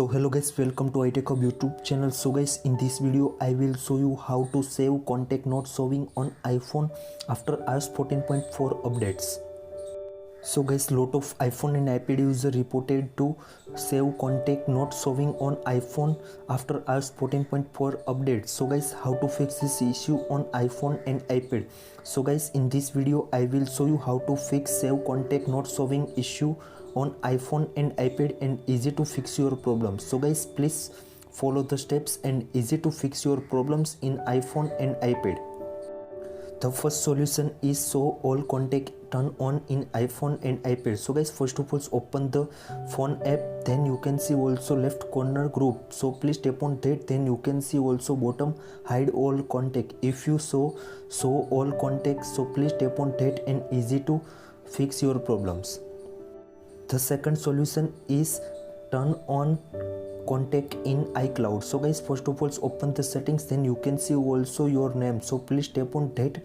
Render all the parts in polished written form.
So hello guys, welcome to iTechHub YouTube channel. So guys, in this video I will show you how to save contact not showing on iPhone after iOS 14.4 updates. So guys, lot of iPhone and iPad user reported to save contact not showing on iPhone after iOS 14.4 update. So guys, how to fix this issue on iPhone and iPad. So guys, in this video I will show you how to fix save contact not showing issue on iPhone and iPad and easy to fix your problems. So guys, please follow the steps and easy to fix your problems in iPhone and iPad. The first solution is show all contact turn on in iPhone and iPad. So guys, first of all open the phone app, then you can see also left corner group. So please tap on that, then you can see also bottom hide all contact. If you show all contacts, so please tap on that and easy to fix your problems. The second solution is turn on contact in iCloud. So guys, first of all open the settings, then you can see also your name. So please tap on that,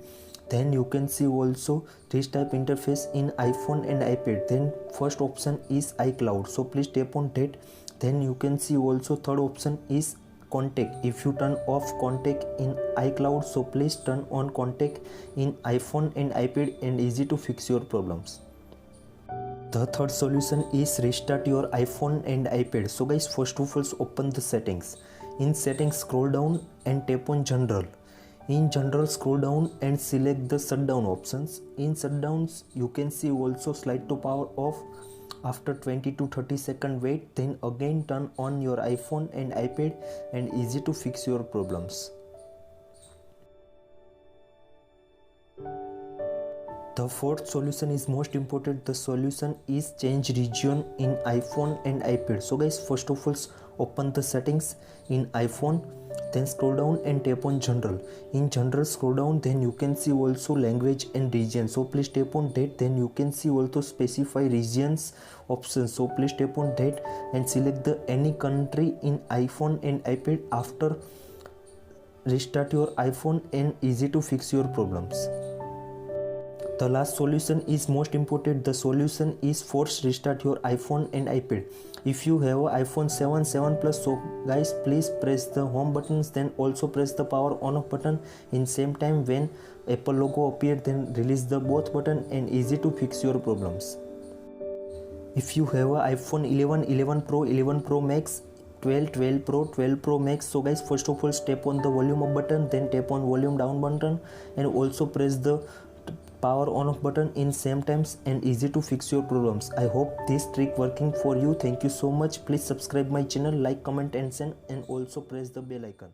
then you can see also this type interface in iPhone and iPad. Then first option is iCloud, so please tap on that, then you can see also third option is contact. If you turn off contact in iCloud, so please turn on contact in iPhone and iPad and easy to fix your problems. The third solution is restart your iPhone and iPad. So guys, first of all open the settings. In settings scroll down and tap on general. In general scroll down and select the shutdown options. In shutdowns you can see also slide to power off. After 20 to 30 second wait, then again turn on your iPhone and iPad and easy to fix your problems. The fourth solution is most important. The solution is change region in iPhone and iPad. So guys, first of all open the settings in iPhone, then scroll down and tap on general. In general scroll down, then you can see also language and region. So please tap on that, then you can see also specify regions options. So please tap on that and select the any country in iPhone and iPad. After restart your iPhone and easy to fix your problems. The last solution is most important. The solution is force restart your iPhone and iPad. If you have iPhone 7 Plus, so guys, please press the home buttons, then also press the power on off button in same time. When Apple logo appear, then release the both button and easy to fix your problems. If you have a iPhone 11 Pro, 11 Pro Max, 12 Pro, 12 Pro Max, so guys, first of all tap on the volume up button, then tap on volume down button and also press the power on off button in same times and easy to fix your problems. I hope this trick working for you. Thank you so much. Please subscribe my channel, like, comment and send, and also press the bell icon.